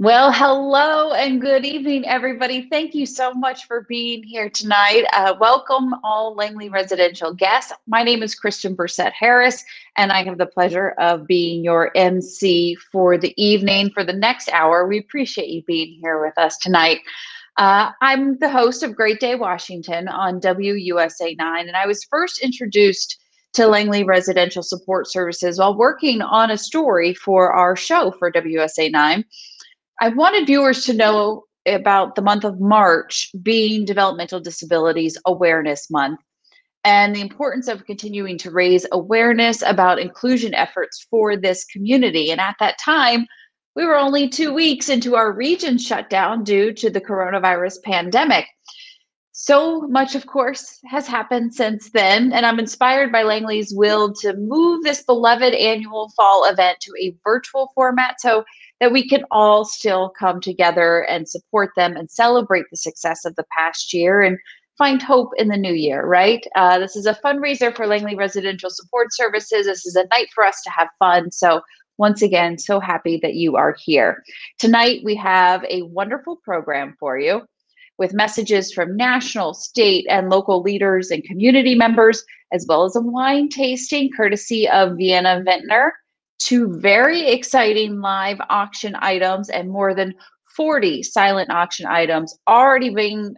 Well, hello and good evening, everybody. Thank you so much for being here tonight. Welcome all Langley residential guests. My name is Kristen Berset-Harris, and I have the pleasure of being your MC for the evening for the next hour. We appreciate you being here with us tonight. I'm the host of Great Day Washington on WUSA 9, and I was first introduced to Langley Residential Support Services while working on a story for our show for WUSA 9. I wanted viewers to know about the month of March being Developmental Disabilities Awareness Month and the importance of continuing to raise awareness about inclusion efforts for this community. And at that time, we were only 2 weeks into our region shutdown due to the coronavirus pandemic. So much, of course, has happened since then, and I'm inspired by Langley's will to move this beloved annual fall event to a virtual format so that we can all still come together and support them and celebrate the success of the past year and find hope in the new year, right? This is a fundraiser for Langley Residential Support Services. This is a night for us to have fun. So once again, so happy that you are here. Tonight, we have a wonderful program for you, with messages from national, state, and local leaders and community members, as well as a wine tasting courtesy of Vienna Vintner, 2 very exciting live auction items, and more than 40 silent auction items already being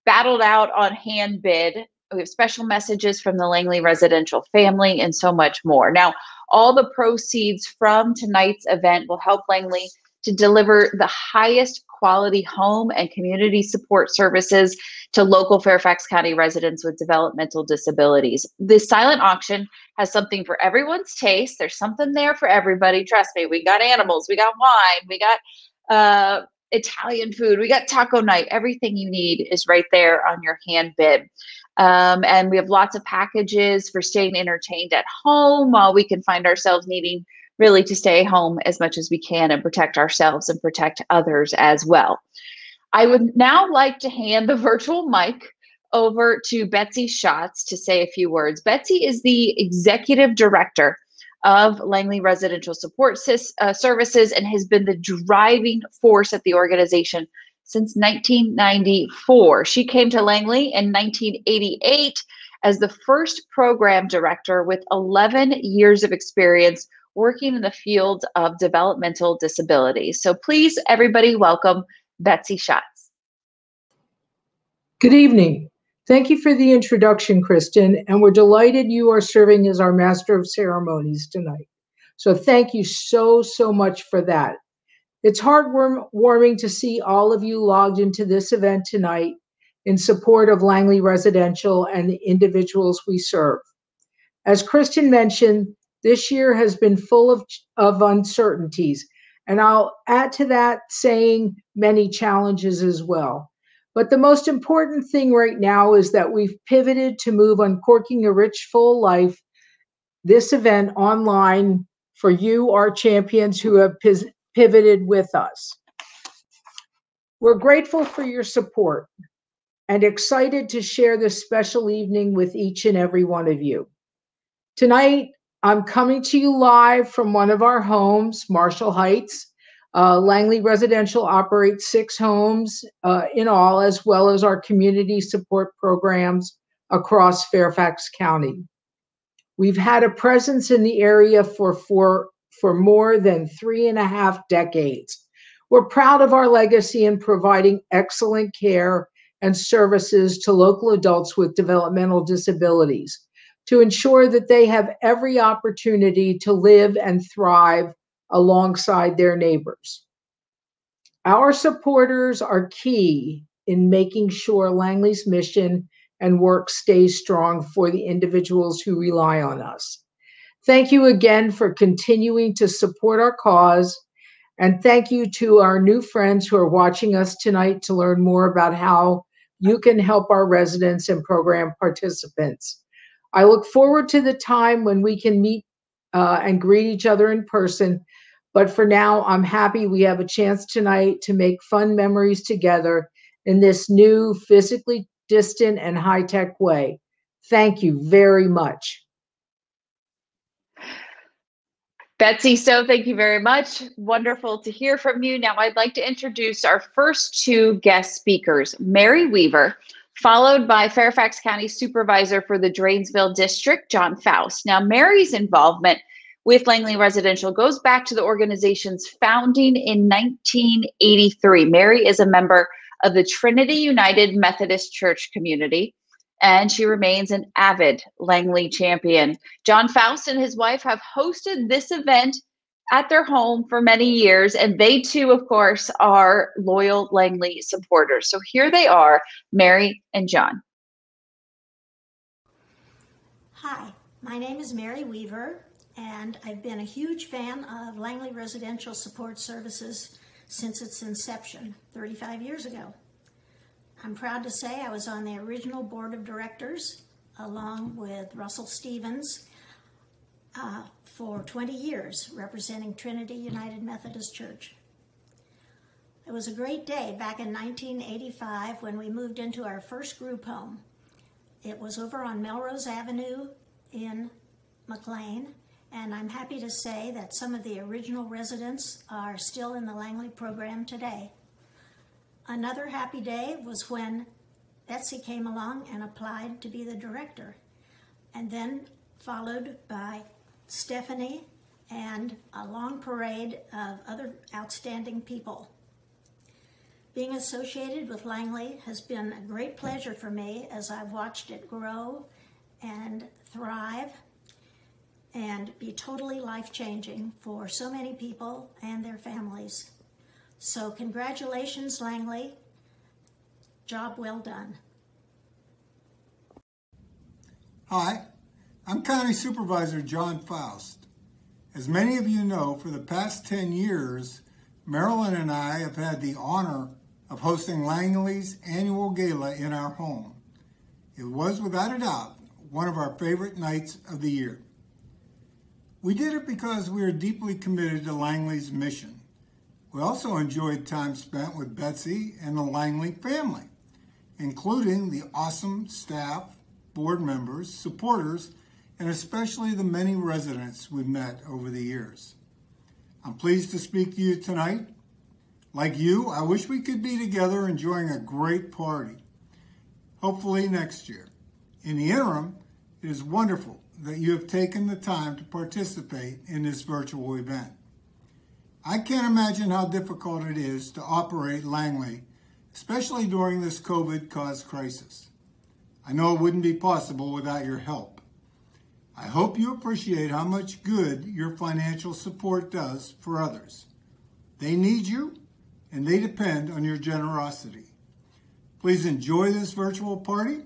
battled out on hand bid. We have special messages from the Langley residential family and so much more. Now, all the proceeds from tonight's event will help Langley to deliver the highest quality home and community support services to local Fairfax County residents with developmental disabilities. This silent auction has something for everyone's taste. There's something there for everybody. Trust me, we got animals, we got wine, we got Italian food, we got taco night. Everything you need is right there on your hand bid. And we have lots of packages for staying entertained at home while we can find ourselves needing really to stay home as much as we can and protect ourselves and protect others as well. I would now like to hand the virtual mic over to Betsy Schatz to say a few words. Betsy is the executive director of Langley Residential Support Services and has been the driving force at the organization since 1994. She came to Langley in 1988 as the first program director with 11 years of experience working in the field of developmental disabilities. So please, everybody, welcome Betsy Schatz. Good evening. Thank you for the introduction, Kristen, and we're delighted you are serving as our Master of Ceremonies tonight. So thank you so much for that. It's heartwarming to see all of you logged into this event tonight in support of Langley Residential and the individuals we serve. As Kristen mentioned, this year has been full of uncertainties, and I'll add to that saying many challenges as well. But the most important thing right now is that we've pivoted to move Uncorking a Rich, Full Life, this event online for you, our champions who have pivoted with us. We're grateful for your support and excited to share this special evening with each and every one of you. Tonight, I'm coming to you live from one of our homes, Marshall Heights. Langley Residential operates 6 homes in all, as well as our community support programs across Fairfax County. We've had a presence in the area for more than 3.5 decades. We're proud of our legacy in providing excellent care and services to local adults with developmental disabilities, to ensure that they have every opportunity to live and thrive alongside their neighbors. Our supporters are key in making sure Langley's mission and work stays strong for the individuals who rely on us. Thank you again for continuing to support our cause, and thank you to our new friends who are watching us tonight to learn more about how you can help our residents and program participants. I look forward to the time when we can meet and greet each other in person. But for now, I'm happy we have a chance tonight to make fun memories together in this new, physically distant and high-tech way. Thank you very much. Betsy, so thank you very much. Wonderful to hear from you. Now, I'd like to introduce our first two guest speakers, Mary Weaver, followed by Fairfax County Supervisor for the Drainsville District, John Faust. Now, Mary's involvement with Langley Residential goes back to the organization's founding in 1983. Mary is a member of the Trinity United Methodist Church community, and she remains an avid Langley champion. John Faust and his wife have hosted this event at their home for many years, and they too, of course, are loyal Langley supporters. So here they are, Mary and John. Hi, my name is Mary Weaver, and I've been a huge fan of Langley Residential Support Services since its inception 35 years ago. I'm proud to say I was on the original board of directors along with Russell Stevens for 20 years representing Trinity United Methodist Church. It was a great day back in 1985 when we moved into our first group home. It was over on Melrose Avenue in McLean, and I'm happy to say that some of the original residents are still in the Langley program today. Another happy day was when Betsy came along and applied to be the director, and then followed by Stephanie and a long parade of other outstanding people. Being associated with Langley has been a great pleasure for me as I've watched it grow and thrive and be totally life-changing for so many people and their families. So congratulations, Langley. Job well done. Hi, I'm County Supervisor John Faust. As many of you know, for the past 10 years, Marilyn and I have had the honor of hosting Langley's annual gala in our home. It was, without a doubt, one of our favorite nights of the year. We did it because we are deeply committed to Langley's mission. We also enjoyed time spent with Betsy and the Langley family, including the awesome staff, board members, supporters, and especially the many residents we've met over the years. I'm pleased to speak to you tonight. Like you, I wish we could be together enjoying a great party, hopefully next year. In the interim, it is wonderful that you have taken the time to participate in this virtual event. I can't imagine how difficult it is to operate Langley, especially during this COVID-caused crisis. I know it wouldn't be possible without your help. I hope you appreciate how much good your financial support does for others. They need you, and they depend on your generosity. Please enjoy this virtual party,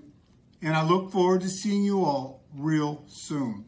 and I look forward to seeing you all real soon.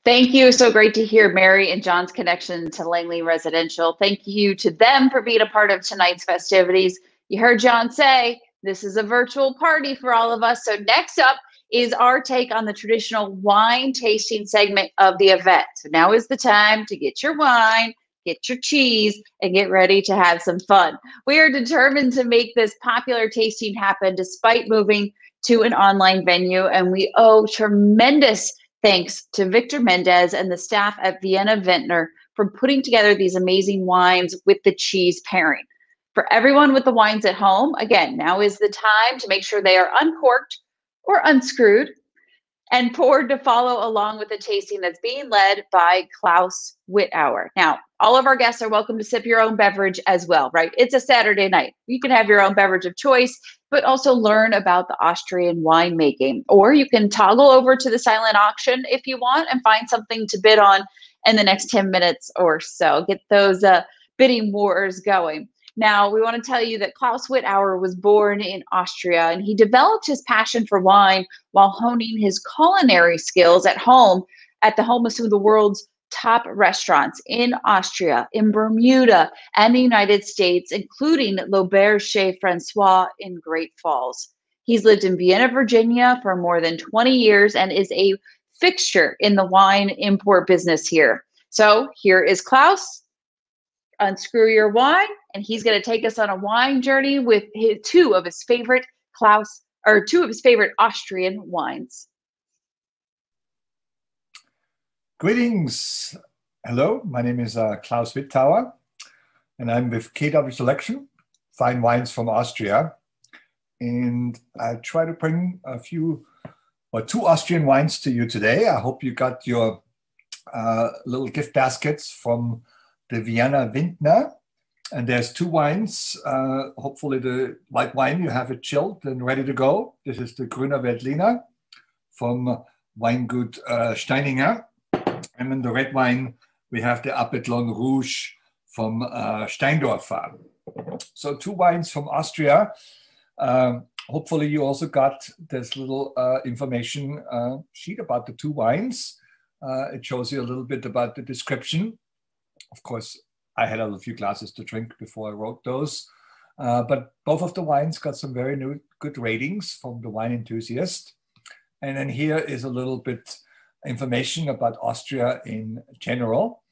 Thank you. So great to hear Mary and John's connection to Langley Residential. Thank you to them for being a part of tonight's festivities. You heard John say this is a virtual party for all of us. So next up is our take on the traditional wine tasting segment of the event. So now is the time to get your wine, get your cheese, and get ready to have some fun. We are determined to make this popular tasting happen despite moving to an online venue, and we owe tremendous thanks to Victor Mendez and the staff at Vienna Vintner for putting together these amazing wines with the cheese pairing. For everyone with the wines at home, again, now is the time to make sure they are uncorked or unscrewed and poured to follow along with the tasting that's being led by Klaus Wittauer. Now, all of our guests are welcome to sip your own beverage as well, right? It's a Saturday night. You can have your own beverage of choice, but also learn about the Austrian winemaking. Or you can toggle over to the silent auction if you want and find something to bid on in the next 10 minutes or so. Get those bidding wars going. Now, we want to tell you that Klaus Wittauer was born in Austria, and he developed his passion for wine while honing his culinary skills at home at the home of some of the world's top restaurants in Austria, in Bermuda, and the United States, including L'Auberge Chez Francois in Great Falls. He's lived in Vienna, Virginia for more than 20 years and is a fixture in the wine import business here. So here is Klaus. Unscrew your wine, and he's going to take us on a wine journey with two of his favorite Austrian wines. Greetings. Hello, my name is Klaus Wittauer, and I'm with KW Selection, fine wines from Austria. And I try to bring a few or two Austrian wines to you today. I hope you got your little gift baskets from the Vienna Vintner. And there's two wines. Hopefully the white wine, you have it chilled and ready to go. This is the Grüner Veltliner from Weingut Steininger. And in the red wine, we have the Apethlon Rouge from Steindorfer. So two wines from Austria. Hopefully you also got this little information sheet about the two wines. It shows you a little bit about the description. Of course, I had a few glasses to drink before I wrote those. But both of the wines got some very good ratings from the wine enthusiast. And then here is a little bit information about Austria in general.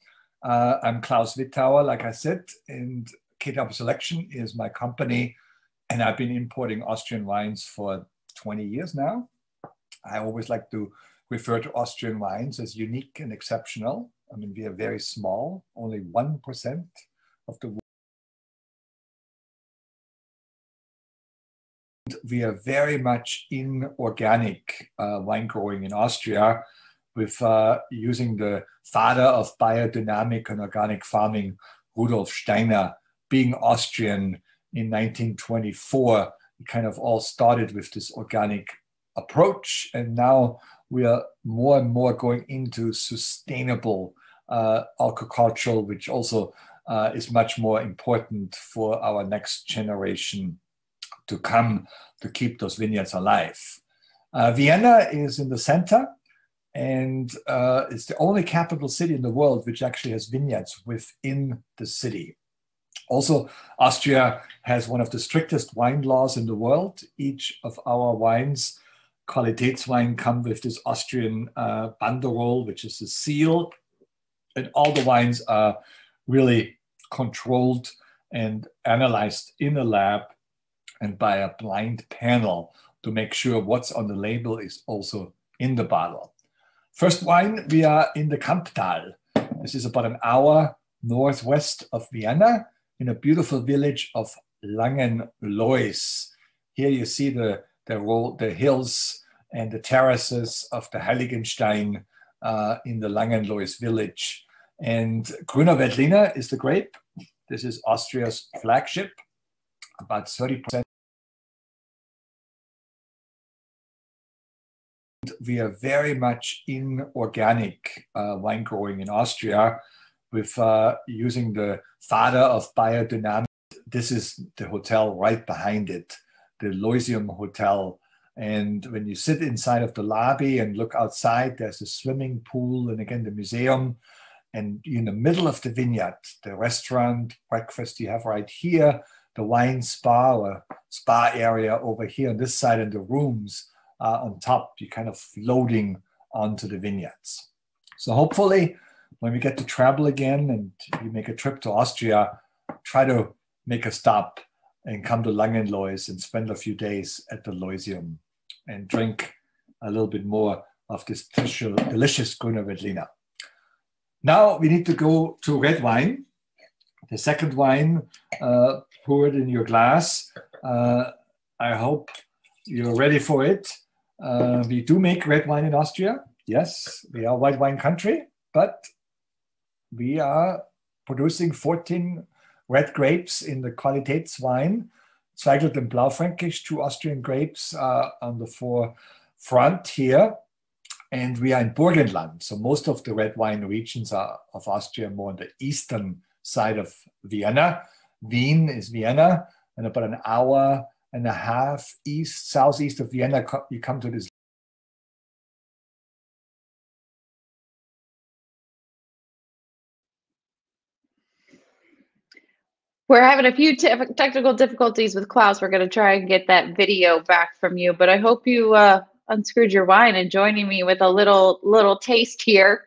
I'm Klaus Wittauer, like I said, and KW Selection is my company. And I've been importing Austrian wines for 20 years now. I always like to refer to Austrian wines as unique and exceptional. I mean, we are very small, only 1% of the world. We are very much in organic wine growing in Austria with using the father of biodynamic and organic farming, Rudolf Steiner, being Austrian in 1924. It kind of all started with this organic approach. And now we are more and more going into sustainable agriculture, which also is much more important for our next generation to come to keep those vineyards alive. Vienna is in the center, and it's the only capital city in the world which actually has vineyards within the city. Also, Austria has one of the strictest wine laws in the world. Each of our wines, Qualitätswein, come with this Austrian Banderole, which is a seal. And all the wines are really controlled and analyzed in a lab and by a blind panel to make sure what's on the label is also in the bottle. First wine, we are in the Kamptal. This is about an hour northwest of Vienna in a beautiful village of Langenlois. Here you see the hills and the terraces of the Heiligenstein in the Langenlois village. And Grüner Veltliner is the grape. This is Austria's flagship, about 30%. We are very much in organic wine growing in Austria with using the father of biodynamic. This is the hotel right behind it, the Loisium Hotel. And when you sit inside of the lobby and look outside, there's a swimming pool and again, the museum. And in the middle of the vineyard, the restaurant, breakfast you have right here, the wine spa or spa area over here on this side, and the rooms on top, you're kind of floating onto the vineyards. So hopefully when we get to travel again and you make a trip to Austria, try to make a stop and come to Langenlois and spend a few days at the Loisium and drink a little bit more of this delicious Grüner Veltliner. Now we need to go to red wine. The second wine poured in your glass. I hope you're ready for it. We do make red wine in Austria. Yes, we are a white wine country, but we are producing 14 red grapes in the Qualitätswein, Zweigelt and Blaufränkisch, two Austrian grapes on the forefront here. And we are in Burgenland. So most of the red wine regions of Austria more on the eastern side of Vienna. Wien is Vienna, and about an hour and a half southeast of Vienna, you come to this. We're having a few technical difficulties with Klaus. We're going to try and get that video back from you, but I hope you unscrewed your wine and joining me with a little taste here.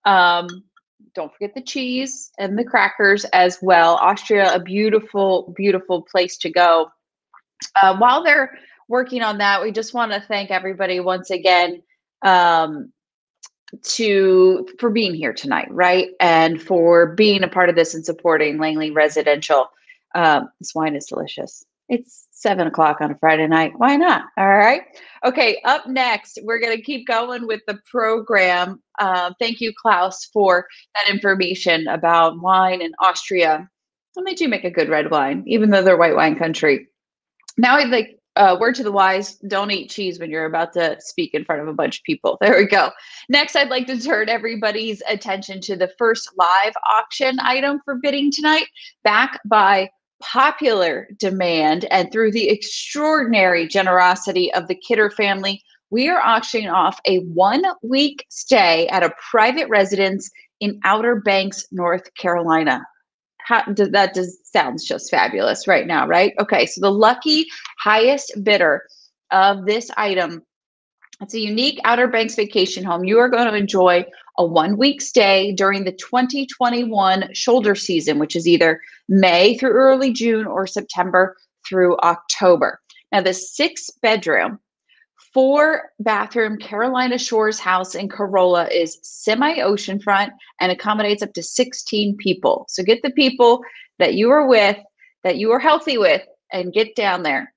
Don't forget the cheese and the crackers as well. Austria, a beautiful, beautiful place to go. While they're working on that, we just want to thank everybody once again for being here tonight, right? And for being a part of this and supporting Langley Residential. This wine is delicious. It's 7 o'clock on a Friday night. Why not? All right. Okay. Up next, we're going to keep going with the program. Thank you, Klaus, for that information about wine in Austria. And they do make a good red wine, even though they're white wine country. Now I'd like word to the wise, don't eat cheese when you're about to speak in front of a bunch of people. There we go. Next, I'd like to turn everybody's attention to the first live auction item for bidding tonight, backed by popular demand and through the extraordinary generosity of the Kidder family. We are auctioning off a 1-week stay at a private residence in Outer Banks, North Carolina. That sounds just fabulous right now, right? Okay, so the lucky highest bidder of this item, it's a unique Outer Banks vacation home. You are going to enjoy a 1-week stay during the 2021 shoulder season, which is either May through early June or September through October. Now, the 6-bedroom, 4-bathroom Carolina Shores house in Corolla is semi-oceanfront and accommodates up to 16 people. So get the people that you are with, that you are healthy with, and get down there.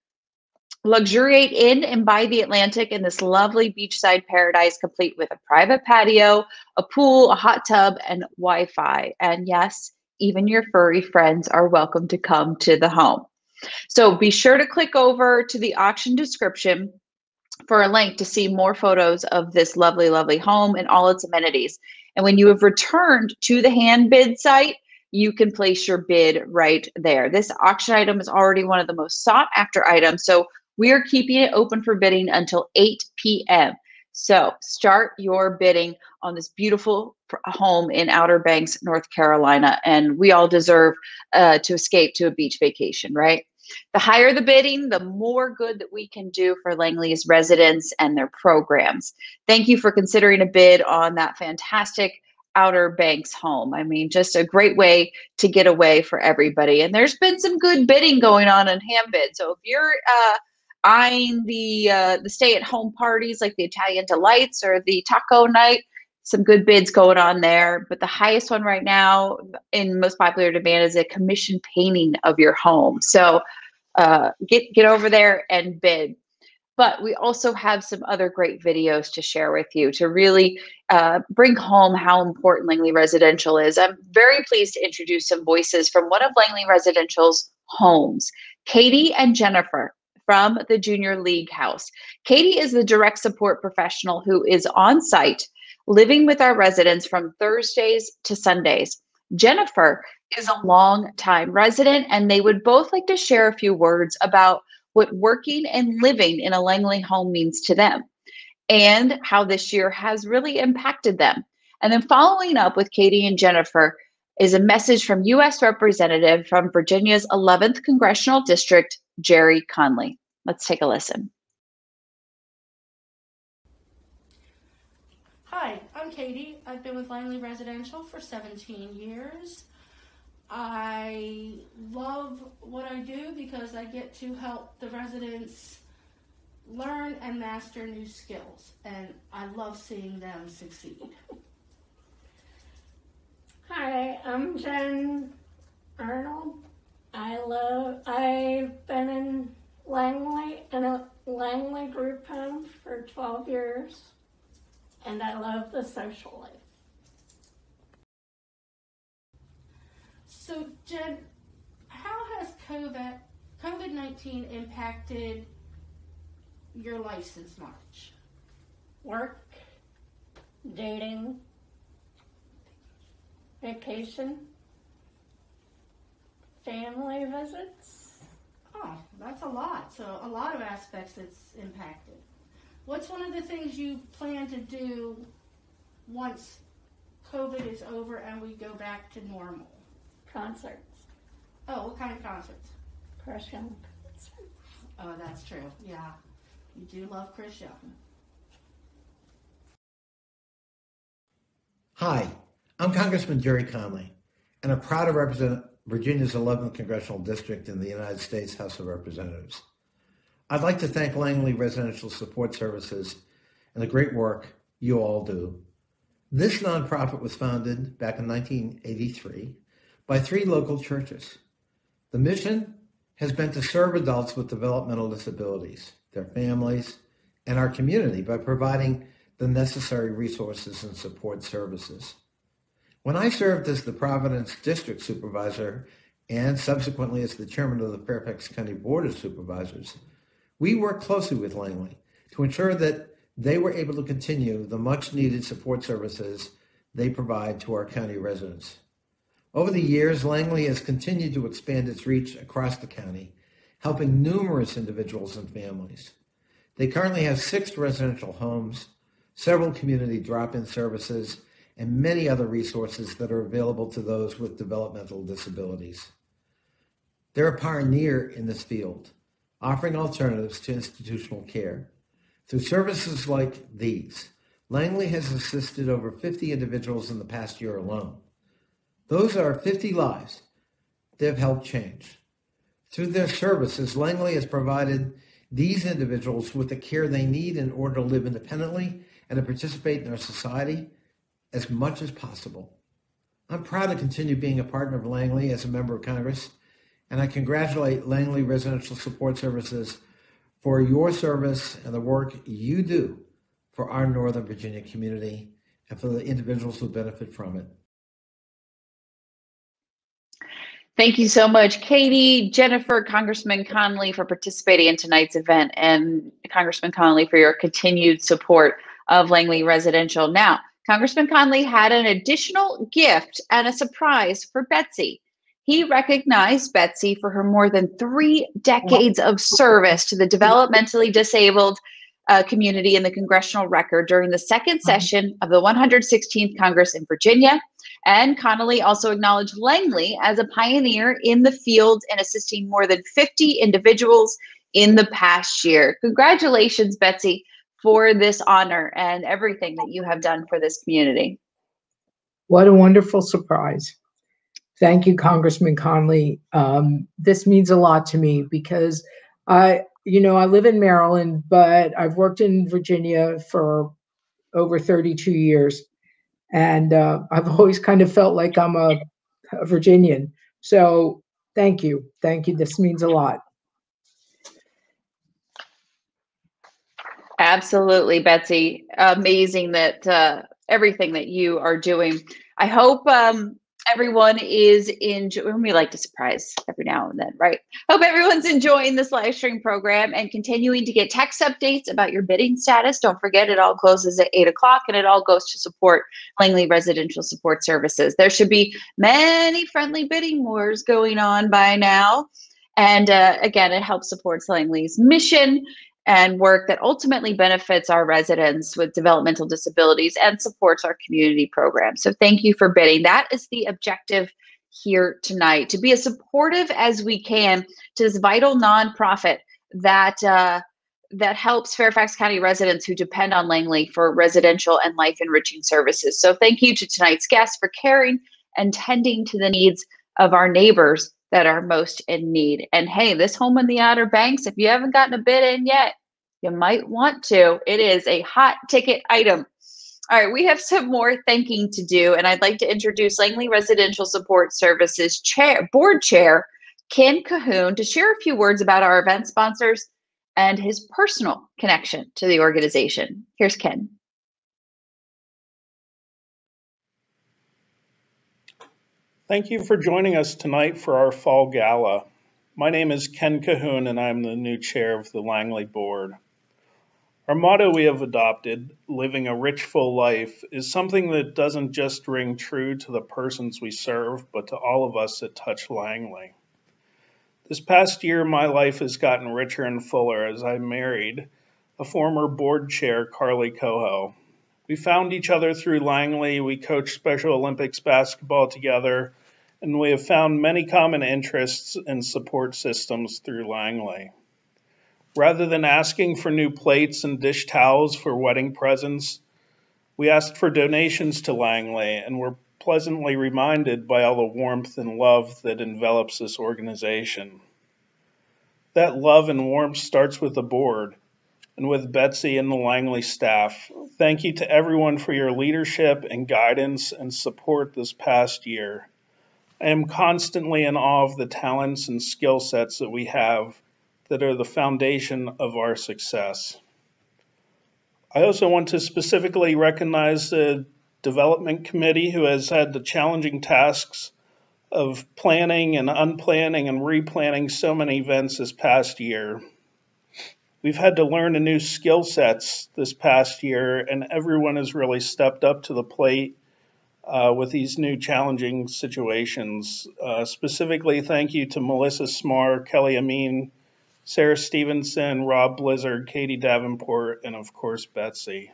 Luxuriate in and by the Atlantic in this lovely beachside paradise, complete with a private patio, a pool, a hot tub, and Wi-Fi. And yes, even your furry friends are welcome to come to the home. So be sure to click over to the auction description for a link to see more photos of this lovely, lovely home and all its amenities. And when you have returned to the hand bid site, you can place your bid right there. This auction item is already one of the most sought after items, so we are keeping it open for bidding until 8 p.m. So start your bidding on this beautiful home in Outer Banks, North Carolina, and we all deserve to escape to a beach vacation, right? The higher the bidding, the more good that we can do for Langley's residents and their programs. Thank you for considering a bid on that fantastic Outer Banks home. I mean, just a great way to get away for everybody. And there's been some good bidding going on in hand bid. So if you're eyeing the stay-at-home parties like the Italian Delights or the taco night, some good bids going on there. But the highest one right now in most popular demand is a commission painting of your home. So get over there and bid. But we also have some other great videos to share with you to really bring home how important Langley Residential is. I'm very pleased to introduce some voices from one of Langley Residential's homes, Katie and Jennifer from the Junior League House. Katie is the direct support professional who is on site, living with our residents from Thursdays to Sundays. Jennifer is a longtime resident, and they would both like to share a few words about what working and living in a Langley home means to them and how this year has really impacted them. And then following up with Katie and Jennifer is a message from U.S. Representative from Virginia's 11th Congressional District, Jerry Conley. Let's take a listen. Hi, I'm Katie. I've been with Langley Residential for 17 years. I love what I do because I get to help the residents learn and master new skills, and I love seeing them succeed. Hi, I'm Jen Arnold. I've been in a Langley group home for 12 years, and I love the social life. So, Jen, how has COVID-19 impacted your life since March? Work, dating, vacation, family visits. Oh, that's a lot. So a lot of aspects it's impacted. What's one of the things you plan to do once COVID is over and we go back to normal? Concerts. Oh, what kind of concerts? Chris Young concerts. Oh, that's true. Yeah, you do love Chris Young. Hi, I'm Congressman Jerry Conley, and I'm proud to represent Virginia's 11th Congressional District in the United States House of Representatives. I'd like to thank Langley Residential Support Services and the great work you all do This nonprofit was founded back in 1983 by 3 local churches. The mission has been to serve adults with developmental disabilities, their families, and our community by providing the necessary resources and support services. When I served as the Providence District Supervisor and subsequently as the Chairman of the Fairfax County Board of Supervisors, we worked closely with Langley to ensure that they were able to continue the much-needed support services they provide to our county residents. Over the years, Langley has continued to expand its reach across the county, helping numerous individuals and families. They currently have 6 residential homes, several community drop-in services, and many other resources that are available to those with developmental disabilities. They're a pioneer in this field, offering alternatives to institutional care. Through services like these, Langley has assisted over 50 individuals in the past year alone. Those are 50 lives they've helped change. Through their services, Langley has provided these individuals with the care they need in order to live independently and to participate in our society as much as possible. I'm proud to continue being a partner of Langley as a member of Congress, and I congratulate Langley Residential Support Services for your service and the work you do for our Northern Virginia community and for the individuals who benefit from it. Thank you so much, Katie, Jennifer, Congressman Connolly, for participating in tonight's event, and Congressman Connolly for your continued support of Langley Residential. Now, Congressman Connolly had an additional gift and a surprise for Betsy. He recognized Betsy for her more than 3 decades of service to the developmentally disabled community in the congressional record during the second session of the 116th Congress in Virginia. And Connolly also acknowledged Langley as a pioneer in the field and assisting more than 50 individuals in the past year. Congratulations, Betsy, for this honor and everything that you have done for this community. What a wonderful surprise. Thank you, Congressman Connolly. This means a lot to me because I live in Maryland, but I've worked in Virginia for over 32 years. And I've always kind of felt like I'm a Virginian. So thank you. Thank you. This means a lot. Absolutely, Betsy. Amazing that everything that you are doing. I hope everyone is enjoying. We like to surprise every now and then, right? Hope everyone's enjoying this live stream program and continuing to get text updates about your bidding status. Don't forget, it all closes at 8 o'clock and it all goes to support Langley Residential Support Services. There should be many friendly bidding wars going on by now. And again, it helps support Langley's mission and work that ultimately benefits our residents with developmental disabilities and supports our community programs. So thank you for bidding. That is the objective here tonight, to be as supportive as we can to this vital nonprofit that that helps Fairfax County residents who depend on Langley for residential and life enriching services. So thank you to tonight's guests for caring and tending to the needs of our neighbors that are most in need. And hey, this home in the Outer Banks, if you haven't gotten a bid in yet, you might want to. It is a hot ticket item. All right, we have some more thanking to do, and I'd like to introduce Langley Residential Support Services Board Chair Ken Cahoon to share a few words about our event sponsors and his personal connection to the organization. Here's Ken. Thank you for joining us tonight for our fall gala. My name is Ken Cahoon and I'm the new chair of the Langley board. Our motto we have adopted, living a rich, full life, is something that doesn't just ring true to the persons we serve, but to all of us that touch Langley. This past year, my life has gotten richer and fuller as I married a former board chair, Carly Coho. We found each other through Langley, we coached Special Olympics basketball together, and we have found many common interests and support systems through Langley. Rather than asking for new plates and dish towels for wedding presents, we asked for donations to Langley and were pleasantly reminded by all the warmth and love that envelops this organization. That love and warmth starts with the board. and with Betsy and the Langley staff. Thank you to everyone for your leadership and guidance and support this past year. I am constantly in awe of the talents and skill sets that we have that are the foundation of our success. I also want to specifically recognize the Development Committee, who has had the challenging tasks of planning and unplanning and replanning so many events this past year. We've had to learn new skill sets this past year, and everyone has really stepped up to the plate with these new challenging situations. Specifically, thank you to Melissa Smar, Kelly Amin, Sarah Stevenson, Rob Blizzard, Katie Davenport, and of course, Betsy.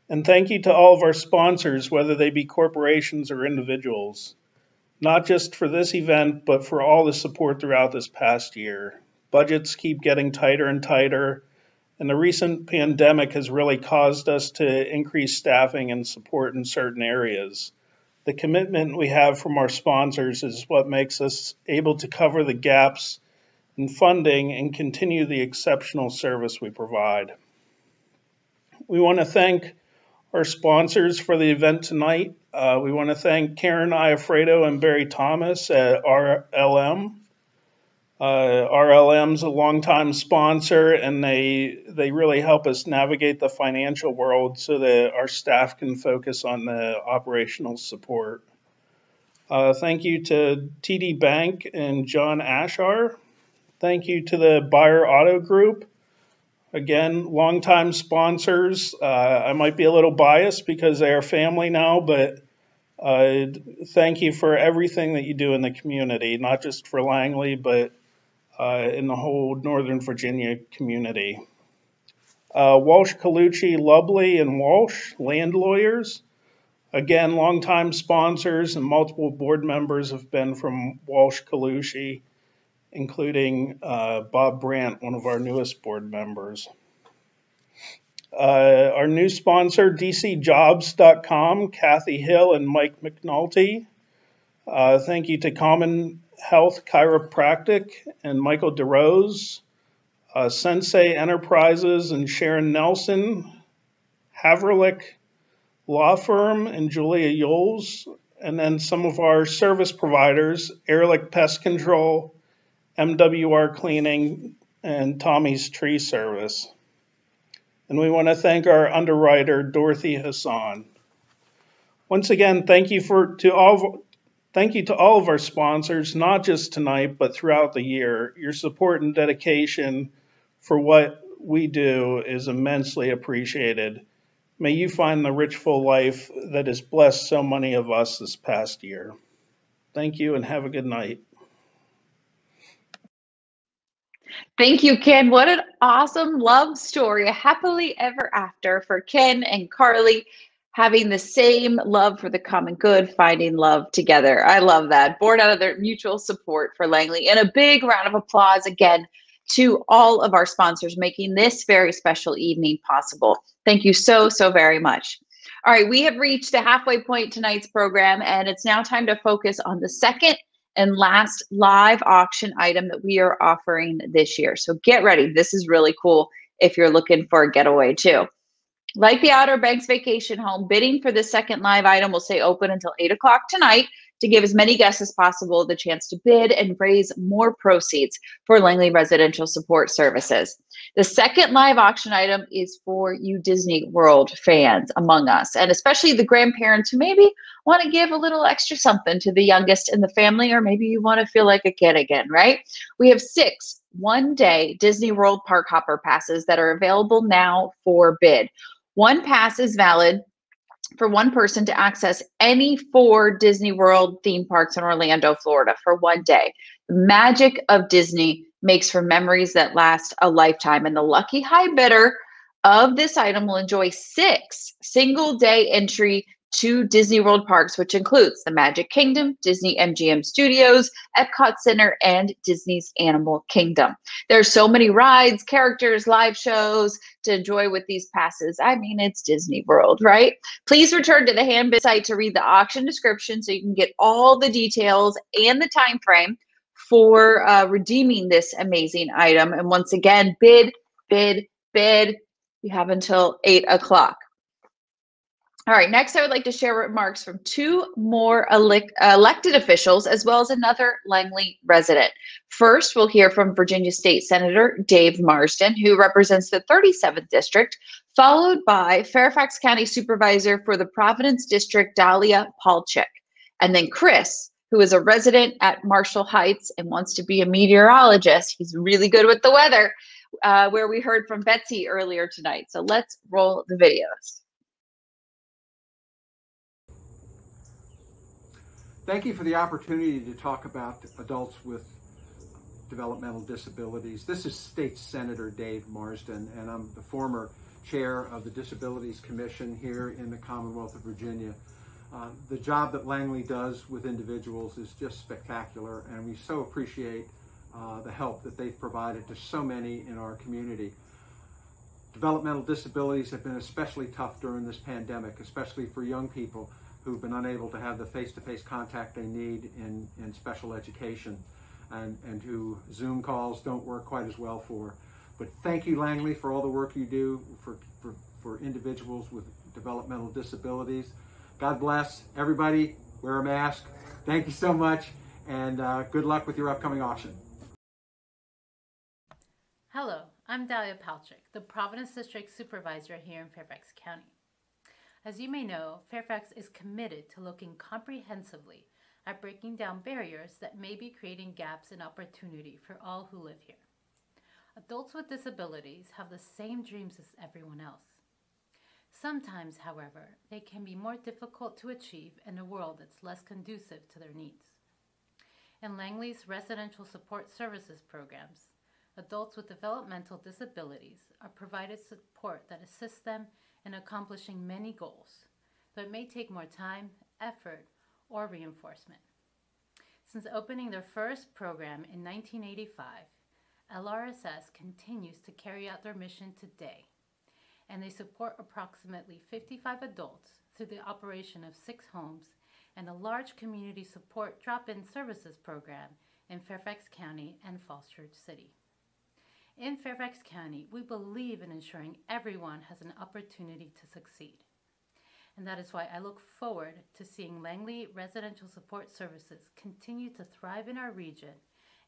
And thank you to all of our sponsors, whether they be corporations or individuals, not just for this event, but for all the support throughout this past year. Budgets keep getting tighter and tighter, and the recent pandemic has really caused us to increase staffing and support in certain areas. The commitment we have from our sponsors is what makes us able to cover the gaps in funding and continue the exceptional service we provide. We want to thank our sponsors for the event tonight. We want to thank Karen Iafredo and Barry Thomas at RLM. RLM's a longtime sponsor, and they really help us navigate the financial world so that our staff can focus on the operational support. Thank you to TD Bank and John Ashar. Thank you to the Buyer Auto Group. Again, longtime sponsors. I might be a little biased because they are family now, but thank you for everything that you do in the community, not just for Langley, but in the whole Northern Virginia community. Walsh, Colucci, Lubley, and Walsh, land lawyers. Again, longtime sponsors, and multiple board members have been from Walsh, Colucci, including Bob Brandt, one of our newest board members. Our new sponsor, DCJobs.com, Kathy Hill and Mike McNulty. Thank you to Common Health Chiropractic and Michael DeRose, Sensei Enterprises and Sharon Nelson, Haverlick Law Firm and Julia Yoles, and then some of our service providers, Ehrlich Pest Control, MWR Cleaning, and Tommy's Tree Service. And we want to thank our underwriter, Dorothy Hassan. Once again, thank you to all of our sponsors, not just tonight, but throughout the year. Your support and dedication for what we do is immensely appreciated. May you find the rich, full life that has blessed so many of us this past year. Thank you and have a good night. Thank you, Ken. What an awesome love story. A happily ever after for Ken and Carly, having the same love for the common good, finding love together. I love that. Born out of their mutual support for Langley. And a big round of applause again to all of our sponsors making this very special evening possible. Thank you so, so very much. All right, we have reached the halfway point tonight's program, and it's now time to focus on the second and last live auction item that we are offering this year. So get ready. This is really cool if you're looking for a getaway too. Like the Outer Banks Vacation Home, bidding for the second live item will stay open until 8 o'clock tonight to give as many guests as possible the chance to bid and raise more proceeds for Langley Residential Support Services. The second live auction item is for you Disney World fans among us, and especially the grandparents who maybe want to give a little extra something to the youngest in the family, or maybe you want to feel like a kid again, right? We have 6 one-day Disney World Park Hopper passes that are available now for bid. One pass is valid for one person to access any 4 Disney World theme parks in Orlando, Florida for one day. The magic of Disney makes for memories that last a lifetime, and the lucky high bidder of this item will enjoy 6 single-day entry to Disney World parks, which includes the Magic Kingdom, Disney MGM Studios, Epcot Center, and Disney's Animal Kingdom. There's so many rides, characters, live shows to enjoy with these passes. I mean, it's Disney World, right? Please return to the handbid site to read the auction description so you can get all the details and the time frame for redeeming this amazing item. And once again, bid bid. You have until 8 o'clock. All right, next I would like to share remarks from two more elected officials as well as another Langley resident. First, we'll hear from Virginia State Senator Dave Marsden, who represents the 37th District, followed by Fairfax County Supervisor for the Providence District, Dahlia Palchik. And then Chris, who is a resident at Marshall Heights and wants to be a meteorologist. He's really good with the weather, where we heard from Betsy earlier tonight. So let's roll the videos. Thank you for the opportunity to talk about adults with developmental disabilities. This is State Senator Dave Marsden, and I'm the former chair of the Disabilities Commission here in the Commonwealth of Virginia. The job that Langley does with individuals is just spectacular, and we so appreciate the help that they've provided to so many in our community. Developmental disabilities have been especially tough during this pandemic, especially for young people who've been unable to have the face-to-face contact they need in special education, and who Zoom calls don't work quite as well for. But thank you, Langley, for all the work you do for individuals with developmental disabilities. God bless everybody. Wear a mask. Thank you so much, and good luck with your upcoming auction. Hello, I'm Dahlia Palchik, the Providence District Supervisor here in Fairfax County. As you may know, Fairfax is committed to looking comprehensively at breaking down barriers that may be creating gaps in opportunity for all who live here. Adults with disabilities have the same dreams as everyone else. Sometimes, however, they can be more difficult to achieve in a world that's less conducive to their needs. In Langley's residential support services programs, adults with developmental disabilities are provided support that assists them in accomplishing many goals, but it may take more time, effort, or reinforcement. Since opening their first program in 1985, LRSS continues to carry out their mission today, and they support approximately 55 adults through the operation of 6 homes and a large community support drop-in services program in Fairfax County and Falls Church City. In Fairfax County, we believe in ensuring everyone has an opportunity to succeed. And that is why I look forward to seeing Langley Residential Support Services continue to thrive in our region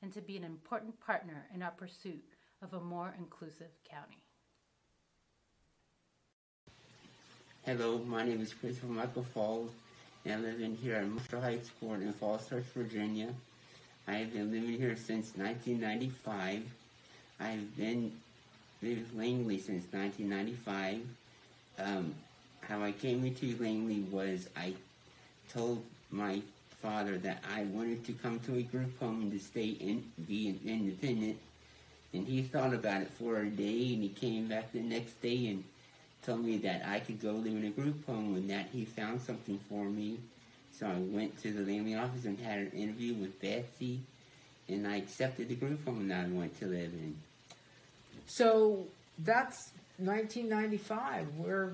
and to be an important partner in our pursuit of a more inclusive county. Hello, my name is Christopher Michael Falls, and I live in here at Marshall Heights Court in Falls Church, Virginia. I have been living here since 1995. I've been with Langley since 1995. How I came into Langley was I told my father that I wanted to come to a group home to stay and be independent. And he thought about it for a day, and he came back the next day and told me that I could go live in a group home and that he found something for me. So I went to the Langley office and had an interview with Betsy, and I accepted the group home that I went to live in. So that's 1995. We're,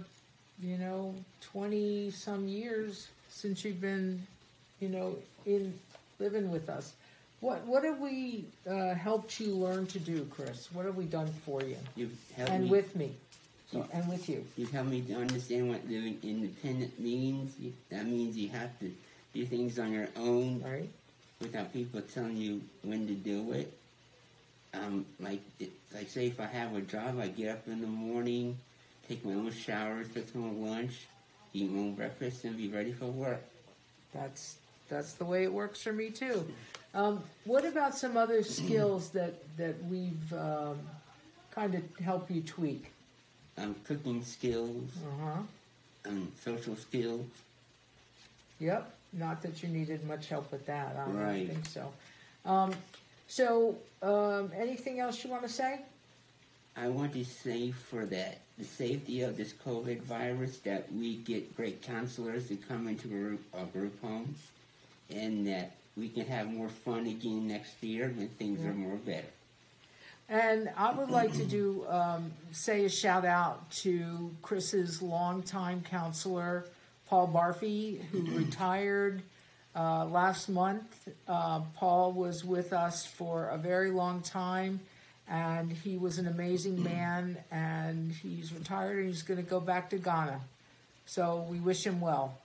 20 some years since you've been, in living with us. What have we helped you learn to do, Chris? What have we done for you? You've helped and me. with me. And with you. You've helped me to understand what living independent means. That means you have to do things on your own, right, without people telling you when to do it. Like say if I have a job, I get up in the morning, take my own showers, fix my own lunch, eat my own breakfast, and be ready for work. That's the way it works for me too. What about some other skills that we've kind of helped you tweak? Cooking skills, social skills. Yep, not that you needed much help with that. I Right. don't think so. Anything else you want to say? I want to say for the safety of this COVID virus that we get great counselors to come into our group homes, and that we can have more fun again next year when things are more better. And I would like to say a shout out to Chris's longtime counselor, Paul Barfy, who retired last month. Paul was with us for a very long time, and he was an amazing man, and he's retired and he's going to go back to Ghana. So we wish him well.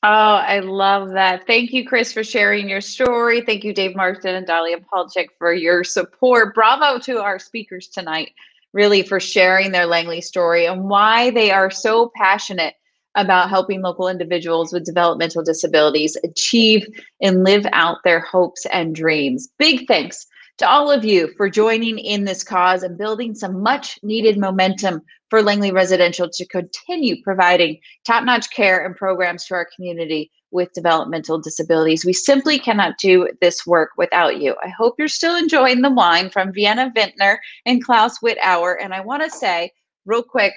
Oh, I love that. Thank you, Chris, for sharing your story. Thank you, Dave Marsden and Dahlia Palchik, for your support. Bravo to our speakers tonight, really, for sharing their Langley story and why they are so passionate about helping local individuals with developmental disabilities achieve and live out their hopes and dreams. Big thanks to all of you for joining in this cause and building some much needed momentum for Langley Residential to continue providing top-notch care and programs to our community with developmental disabilities. We simply cannot do this work without you. I hope you're still enjoying the wine from Vienna Vintner and Klaus Wittauer. And I want to say real quick,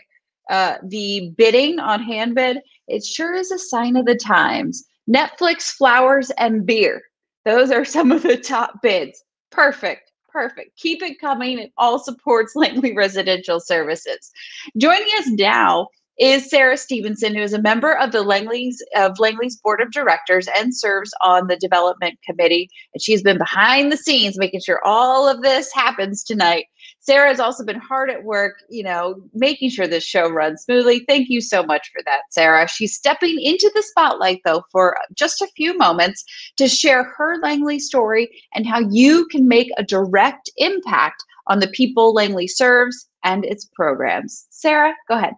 the bidding on Handbid, it sure is a sign of the times. Netflix, flowers, and beer. Those are some of the top bids. Perfect. Perfect. Keep it coming. It all supports Langley Residential Services. Joining us now is Sarah Stevenson, who is a member of the Langley's Board of Directors and serves on the Development Committee. And she's been behind the scenes making sure all of this happens tonight. Sarah has also been hard at work, making sure this show runs smoothly. Thank you so much for that, Sarah. She's stepping into the spotlight, though, for just a few moments to share her Langley story and how you can make a direct impact on the people Langley serves and its programs. Sarah, go ahead.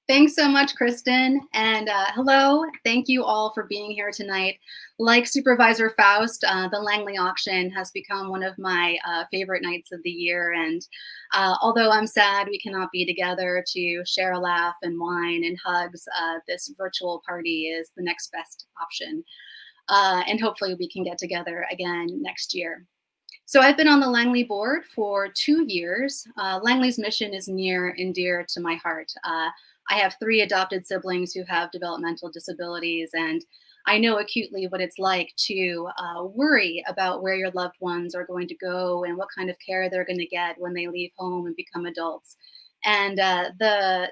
Thanks so much, Kristen. And hello, thank you all for being here tonight. Like Supervisor Faust, the Langley auction has become one of my favorite nights of the year. And although I'm sad we cannot be together to share a laugh and wine and hugs, this virtual party is the next best option. And hopefully we can get together again next year. So I've been on the Langley board for 2 years. Langley's mission is near and dear to my heart. I have 3 adopted siblings who have developmental disabilities, and I know acutely what it's like to worry about where your loved ones are going to go and what kind of care they're going to get when they leave home and become adults. And the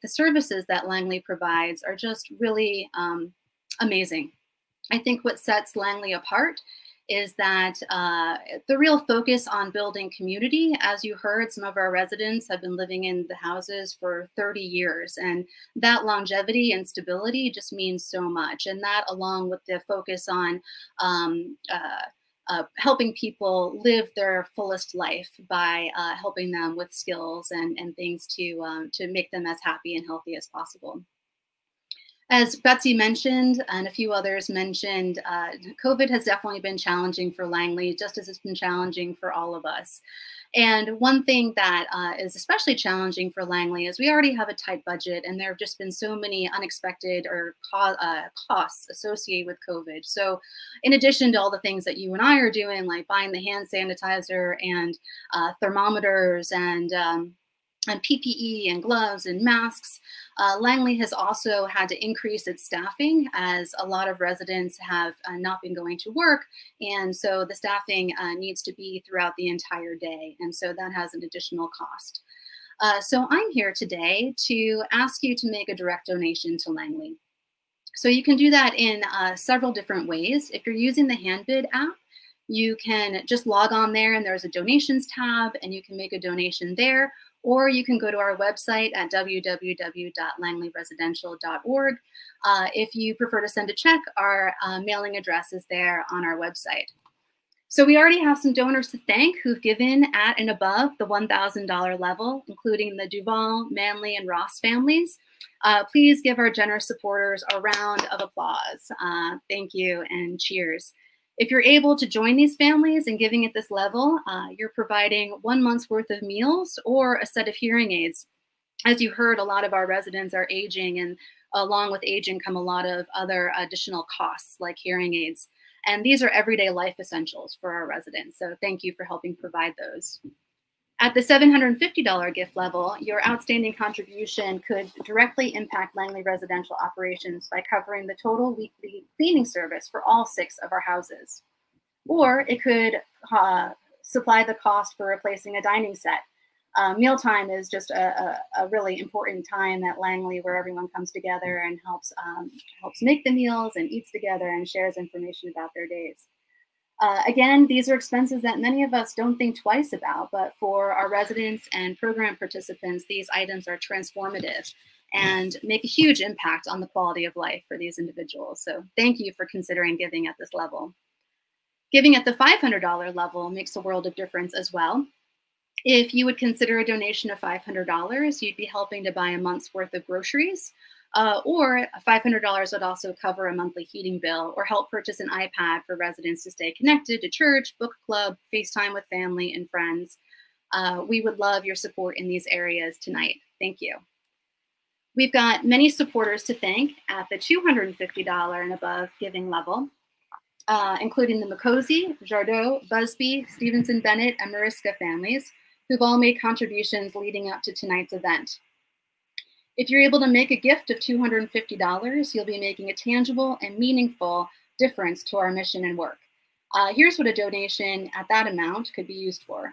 services that Langley provides are just really amazing. I think what sets Langley apart is that the real focus on building community. As you heard, some of our residents have been living in the houses for 30 years, and that longevity and stability just means so much. And that, along with the focus on helping people live their fullest life by helping them with skills and things to make them as happy and healthy as possible. As Betsy mentioned, and a few others mentioned, COVID has definitely been challenging for Langley, just as it's been challenging for all of us. And one thing that is especially challenging for Langley is we already have a tight budget, and there have just been so many unexpected or costs associated with COVID. So in addition to all the things that you and I are doing, like buying the hand sanitizer and thermometers and PPE and gloves and masks, Langley has also had to increase its staffing as a lot of residents have not been going to work. And so the staffing needs to be throughout the entire day. And so that has an additional cost. So I'm here today to ask you to make a direct donation to Langley. So you can do that in several different ways. If you're using the Handbid app, you can just log on there and there's a donations tab and you can make a donation there. Or you can go to our website at www.langleyresidential.org. If you prefer to send a check, our mailing address is there on our website. So we already have some donors to thank who've given at and above the $1,000 level, including the Duval, Manley, and Ross families. Please give our generous supporters a round of applause. Thank you and cheers. If you're able to join these families and giving at this level, you're providing 1 month's worth of meals or a set of hearing aids. As you heard, a lot of our residents are aging, and along with aging come a lot of other additional costs like hearing aids. And these are everyday life essentials for our residents. So thank you for helping provide those. At the $750 gift level, your outstanding contribution could directly impact Langley residential operations by covering the total weekly cleaning service for all 6 of our houses. Or it could supply the cost for replacing a dining set. Mealtime is just a really important time at Langley where everyone comes together and helps make the meals and eats together and shares information about their days. Again, these are expenses that many of us don't think twice about, but for our residents and program participants, these items are transformative and make a huge impact on the quality of life for these individuals. So thank you for considering giving at this level. Giving at the $500 level makes a world of difference as well. If you would consider a donation of $500, you'd be helping to buy a month's worth of groceries, or $500 would also cover a monthly heating bill or help purchase an iPad for residents to stay connected to church, book club, FaceTime with family and friends. We would love your support in these areas tonight. Thank you. We've got many supporters to thank at the $250 and above giving level, including the McCosey, Jardot, Busby, Stevenson, Bennett, and Mariska families, who've all made contributions leading up to tonight's event. If you're able to make a gift of $250, you'll be making a tangible and meaningful difference to our mission and work. Here's what a donation at that amount could be used for.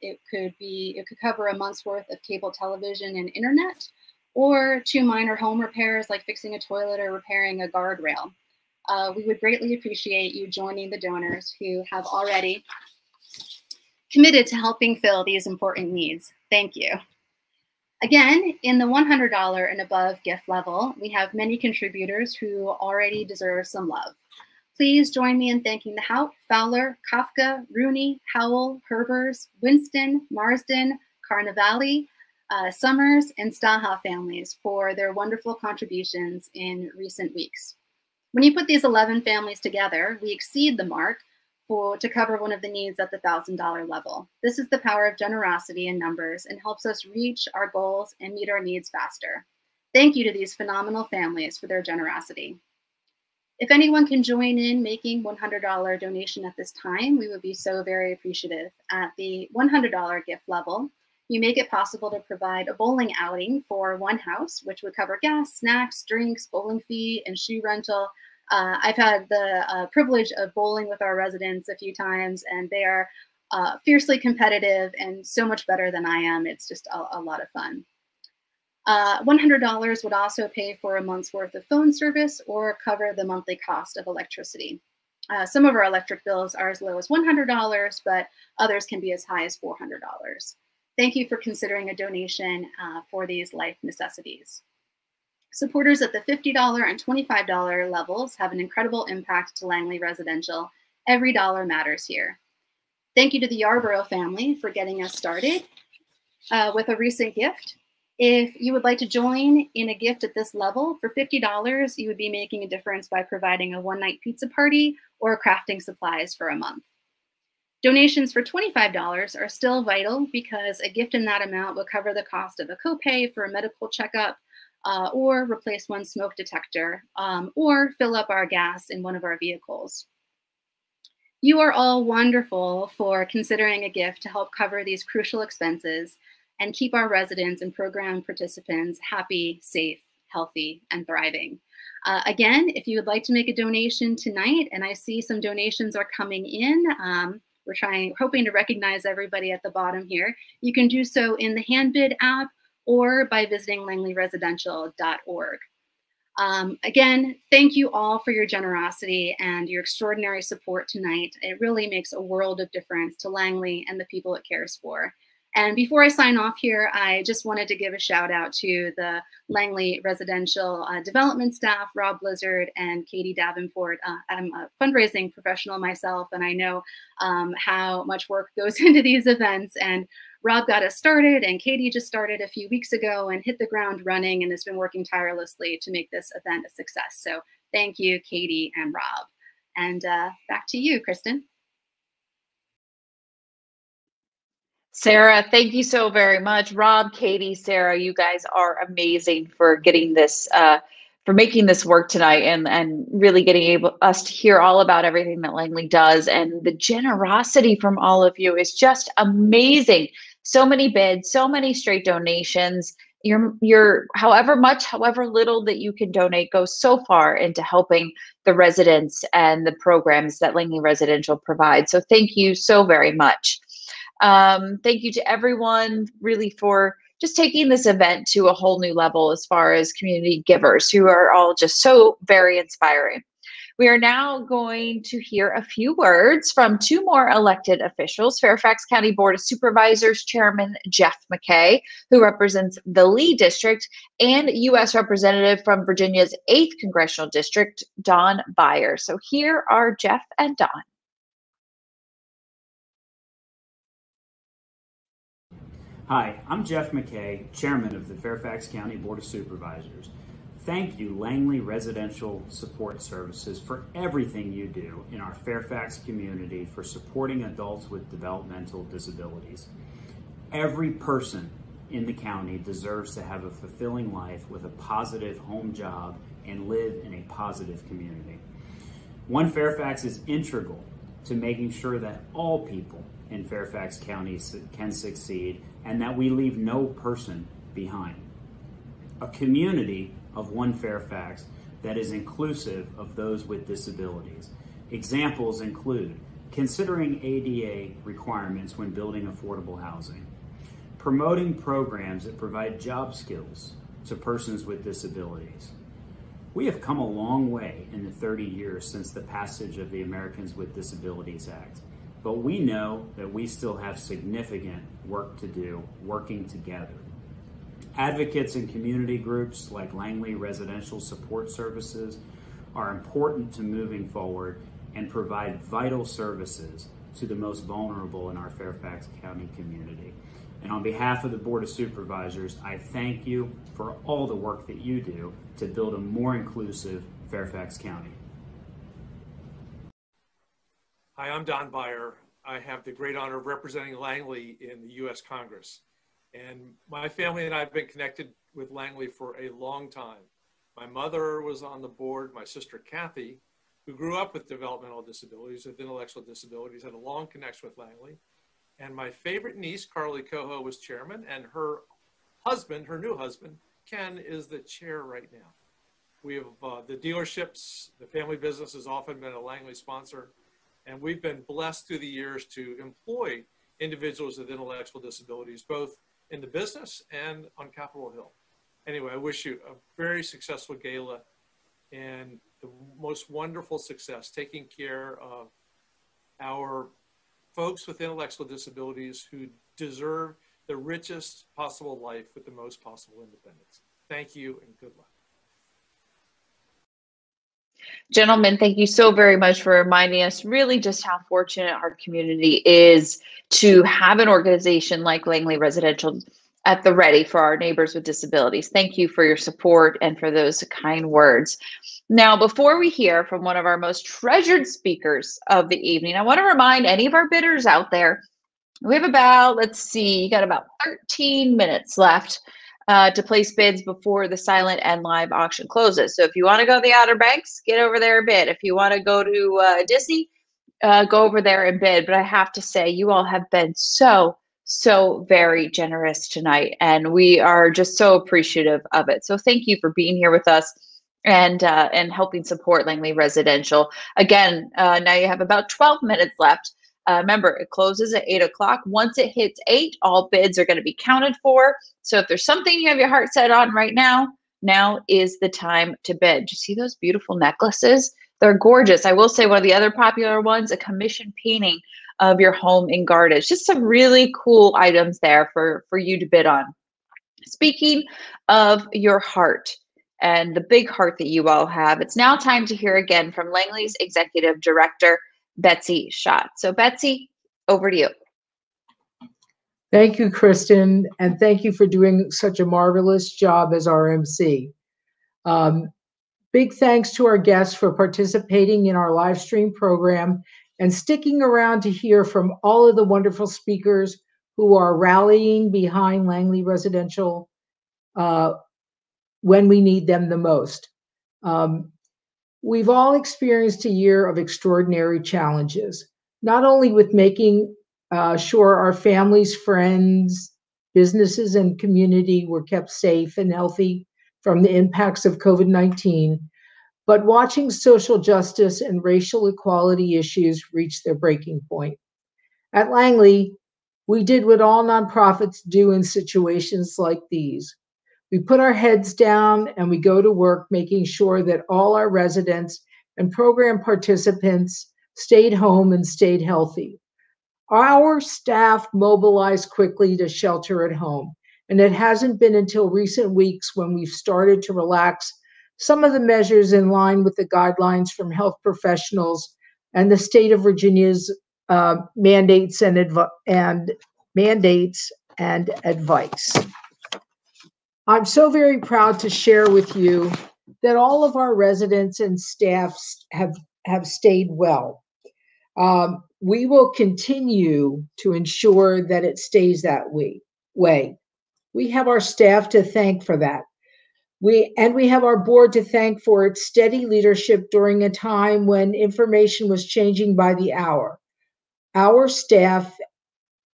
It could cover a month's worth of cable television and internet, or 2 minor home repairs like fixing a toilet or repairing a guardrail. We would greatly appreciate you joining the donors who have already committed to helping fill these important needs. Thank you. Again, in the $100 and above gift level, we have many contributors who already deserve some love. Please join me in thanking the Hout, Fowler, Kafka, Rooney, Howell, Herbers, Winston, Marsden, Carnivali, Summers, and Staha families for their wonderful contributions in recent weeks. When you put these 11 families together, we exceed the mark to cover one of the needs at the $1,000 level. This is the power of generosity in numbers and helps us reach our goals and meet our needs faster. Thank you to these phenomenal families for their generosity. If anyone can join in making $100 donation at this time, we would be so very appreciative. At the $100 gift level, you make it possible to provide a bowling outing for one house, which would cover gas, snacks, drinks, bowling fee, and shoe rental. I've had the privilege of bowling with our residents a few times, and they are fiercely competitive and so much better than I am. It's just a lot of fun. $100 would also pay for a month's worth of phone service or cover the monthly cost of electricity. Some of our electric bills are as low as $100, but others can be as high as $400. Thank you for considering a donation for these life necessities. Supporters at the $50 and $25 levels have an incredible impact to Langley Residential. Every dollar matters here. Thank you to the Yarborough family for getting us started with a recent gift. If you would like to join in a gift at this level, for $50, you would be making a difference by providing a one-night pizza party or crafting supplies for a month. Donations for $25 are still vital because a gift in that amount will cover the cost of a copay for a medical checkup, or replace one smoke detector, or fill up our gas in one of our vehicles. You are all wonderful for considering a gift to help cover these crucial expenses and keep our residents and program participants happy, safe, healthy, and thriving. Again, if you would like to make a donation tonight, and I see some donations are coming in, we're hoping to recognize everybody at the bottom here. You can do so in the Handbid app or by visiting langleyresidential.org. Again, thank you all for your generosity and your extraordinary support tonight. It really makes a world of difference to Langley and the people it cares for. And before I sign off here, I just wanted to give a shout out to the Langley Residential development staff, Rob Blizzard and Katie Davenport. I'm a fundraising professional myself, and I know how much work goes into these events. And Rob got us started, and Katie just started a few weeks ago and hit the ground running and has been working tirelessly to make this event a success. So thank you, Katie and Rob. And back to you, Kristen. Sarah, thank you so very much. Rob, Katie, Sarah, you guys are amazing for getting this, for making this work tonight and really getting us to hear all about everything that Langley does. And the generosity from all of you is just amazing. So many bids, so many straight donations. Your however much, however little that you can donate goes so far into helping the residents and the programs that Langley Residential provides. So thank you so very much. Thank you to everyone really for just taking this event to a whole new level as far as community givers who are all just so very inspiring. We are now going to hear a few words from two more elected officials, Fairfax County Board of Supervisors Chairman Jeff McKay, who represents the Lee District, and U.S. Representative from Virginia's 8th Congressional District, Don Beyer. So here are Jeff and Don. Hi, I'm Jeff McKay, Chairman of the Fairfax County Board of Supervisors. Thank you, Langley Residential Support Services, for everything you do in our Fairfax community for supporting adults with developmental disabilities. Every person in the county deserves to have a fulfilling life with a positive home job and live in a positive community. One Fairfax is integral to making sure that all people in Fairfax County can succeed and that we leave no person behind. A community of One Fairfax that is inclusive of those with disabilities. Examples include considering ADA requirements when building affordable housing, promoting programs that provide job skills to persons with disabilities. We have come a long way in the 30 years since the passage of the Americans with Disabilities Act, but we know that we still have significant work to do working together. Advocates and community groups like Langley Residential Support Services are important to moving forward and provide vital services to the most vulnerable in our Fairfax County community. And on behalf of the Board of Supervisors, I thank you for all the work that you do to build a more inclusive Fairfax County. Hi, I'm Don Beyer. I have the great honor of representing Langley in the U.S. Congress. And my family and I have been connected with Langley for a long time. My mother was on the board. My sister, Kathy, who grew up with developmental disabilities, with intellectual disabilities, had a long connection with Langley. And my favorite niece, Carly Coho, was chairman, and her husband, her new husband, Ken, is the chair right now. We have the dealerships, the family business has often been a Langley sponsor, and we've been blessed through the years to employ individuals with intellectual disabilities, both in the business and on Capitol Hill. Anyway, I wish you a very successful gala and the most wonderful success taking care of our folks with intellectual disabilities who deserve the richest possible life with the most possible independence. Thank you and good luck. Gentlemen, thank you so very much for reminding us really just how fortunate our community is to have an organization like Langley Residential at the ready for our neighbors with disabilities. Thank you for your support and for those kind words. Now, before we hear from one of our most treasured speakers of the evening, I want to remind any of our bidders out there, we have about, let's see, you got about 13 minutes left to place bids before the silent and live auction closes. So if you want to go to the Outer Banks, get over there and bid. If you want to go to Disney, go over there and bid. But I have to say, you all have been so very generous tonight, and we are just so appreciative of it. So thank you for being here with us and helping support Langley Residential. Again, now you have about 12 minutes left. Remember, it closes at 8 o'clock. Once it hits 8, all bids are going to be counted for. So if there's something you have your heart set on right now, now is the time to bid. Do you see those beautiful necklaces? They're gorgeous. I will say one of the other popular ones, a commission painting of your home in garden. Just some really cool items there for you to bid on. Speaking of your heart and the big heart that you all have, it's now time to hear again from Langley's Executive Director, Betsy Schott. So Betsy, over to you. Thank you, Kristen, and thank you for doing such a marvelous job as our MC. Big thanks to our guests for participating in our live stream program and sticking around to hear from all of the wonderful speakers who are rallying behind Langley Residential when we need them the most. We've all experienced a year of extraordinary challenges, not only with making sure our families, friends, businesses, and community were kept safe and healthy from the impacts of COVID-19, but watching social justice and racial equality issues reach their breaking point. At Langley, we did what all nonprofits do in situations like these. We put our heads down and we go to work making sure that all our residents and program participants stayed home and stayed healthy. Our staff mobilized quickly to shelter at home, and it hasn't been until recent weeks when we've started to relax some of the measures in line with the guidelines from health professionals and the state of Virginia's mandates and advice. I'm so very proud to share with you that all of our residents and staffs have stayed well. We will continue to ensure that it stays that way. We have our staff to thank for that. We have our board to thank for its steady leadership during a time when information was changing by the hour. Our staff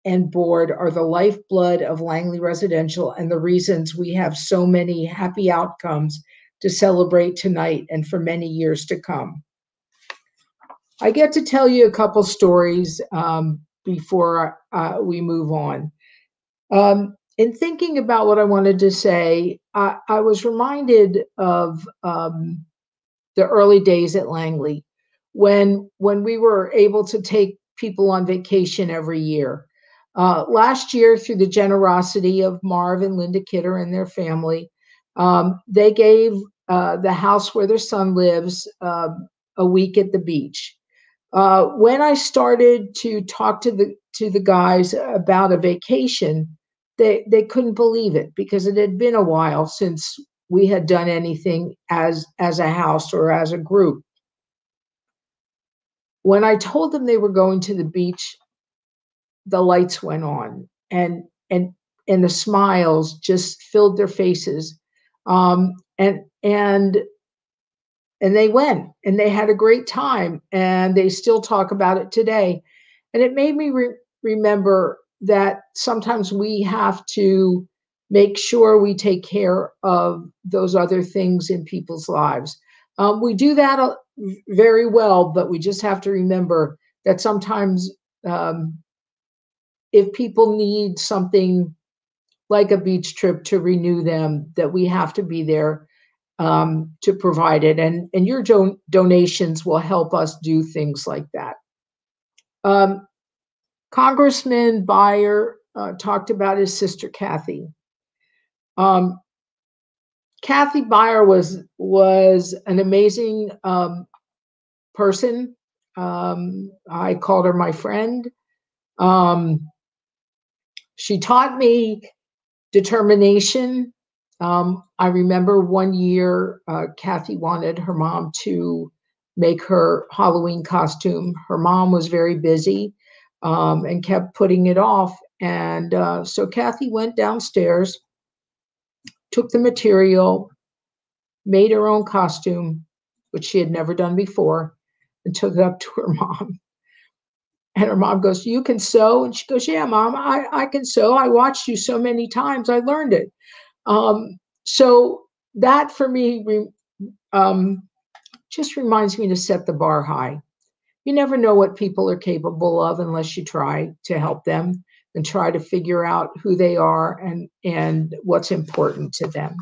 and board are the lifeblood of Langley Residential and the reasons we have so many happy outcomes to celebrate tonight and for many years to come. I get to tell you a couple stories before we move on. In thinking about what I wanted to say, I was reminded of the early days at Langley when we were able to take people on vacation every year. Last year, through the generosity of Marv and Linda Kidder and their family, they gave the house where their son lives a week at the beach. When I started to talk to the guys about a vacation, they couldn't believe it because it had been a while since we had done anything as a house or as a group. When I told them they were going to the beach, the lights went on and the smiles just filled their faces. And they went and they had a great time and they still talk about it today. And it made me remember that sometimes we have to make sure we take care of those other things in people's lives. We do that very well, but we just have to remember that sometimes if people need something like a beach trip to renew them, that we have to be there to provide it. And your donations will help us do things like that. Congressman Beyer talked about his sister, Kathy. Kathy Beyer was an amazing person. I called her my friend. She taught me determination. I remember one year, Kathy wanted her mom to make her Halloween costume. Her mom was very busy and kept putting it off. And so Kathy went downstairs, took the material, made her own costume, which she had never done before, and took it up to her mom. And her mom goes, "You can sew?" And she goes, "Yeah, Mom, I can sew. I watched you so many times. I learned it." So that for me just reminds me to set the bar high. You never know what people are capable of unless you try to help them and try to figure out who they are and what's important to them.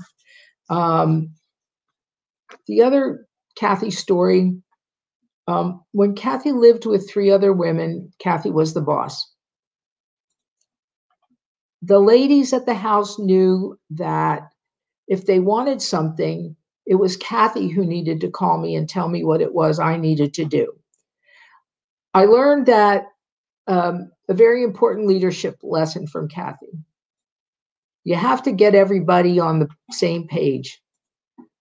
The other Kathy story, when Kathy lived with 3 other women, Kathy was the boss. The ladies at the house knew that if they wanted something, it was Kathy who needed to call me and tell me what it was I needed to do. I learned that a very important leadership lesson from Kathy. You have to get everybody on the same page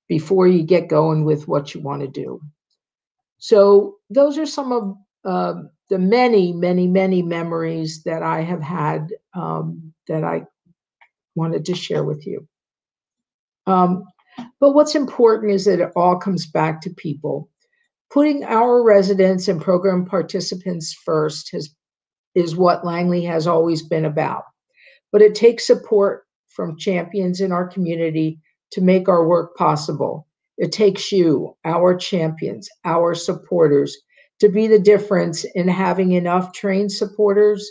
before you get going with what you want to do. So those are some of the many, many, many memories that I have had that I wanted to share with you. But what's important is that it all comes back to people. Putting our residents and program participants first is what Langley has always been about. But it takes support from champions in our community to make our work possible. It takes you, our champions, our supporters, to be the difference in having enough trained supporters,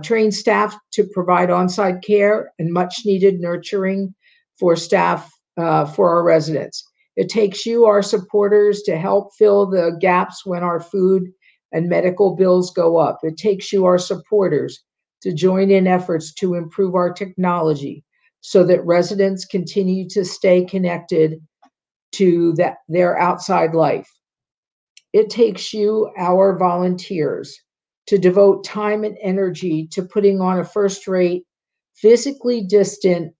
trained staff to provide on-site care and much needed nurturing for staff, for our residents. It takes you, our supporters, to help fill the gaps when our food and medical bills go up. It takes you, our supporters, to join in efforts to improve our technology so that residents continue to stay connected to their outside life. It takes you, our volunteers, to devote time and energy to putting on a first-rate, physically distant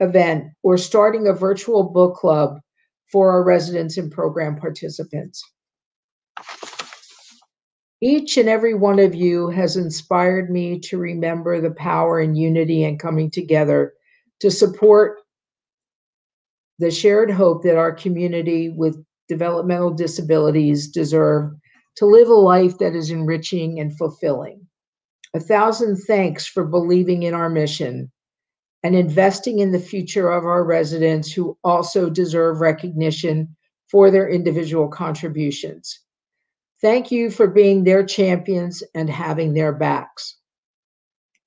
event or starting a virtual book club for our residents and program participants. Each and every one of you has inspired me to remember the power in unity and coming together to support the shared hope that our community with developmental disabilities deserve to live a life that is enriching and fulfilling. 1,000 thanks for believing in our mission and investing in the future of our residents who also deserve recognition for their individual contributions. Thank you for being their champions and having their backs.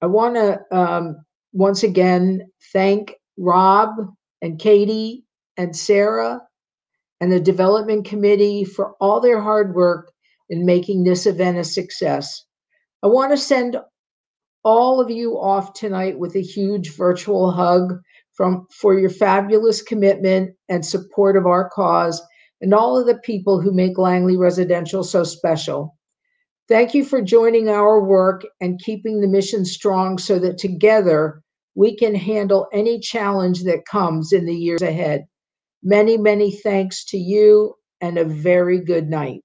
I want to once again thank Rob and Katie and Sarah and the development committee for all their hard work in making this event a success. I want to send all of you off tonight with a huge virtual hug for your fabulous commitment and support of our cause and all of the people who make Langley Residential so special. Thank you for joining our work and keeping the mission strong so that together we can handle any challenge that comes in the years ahead. Many, many thanks to you and a very good night.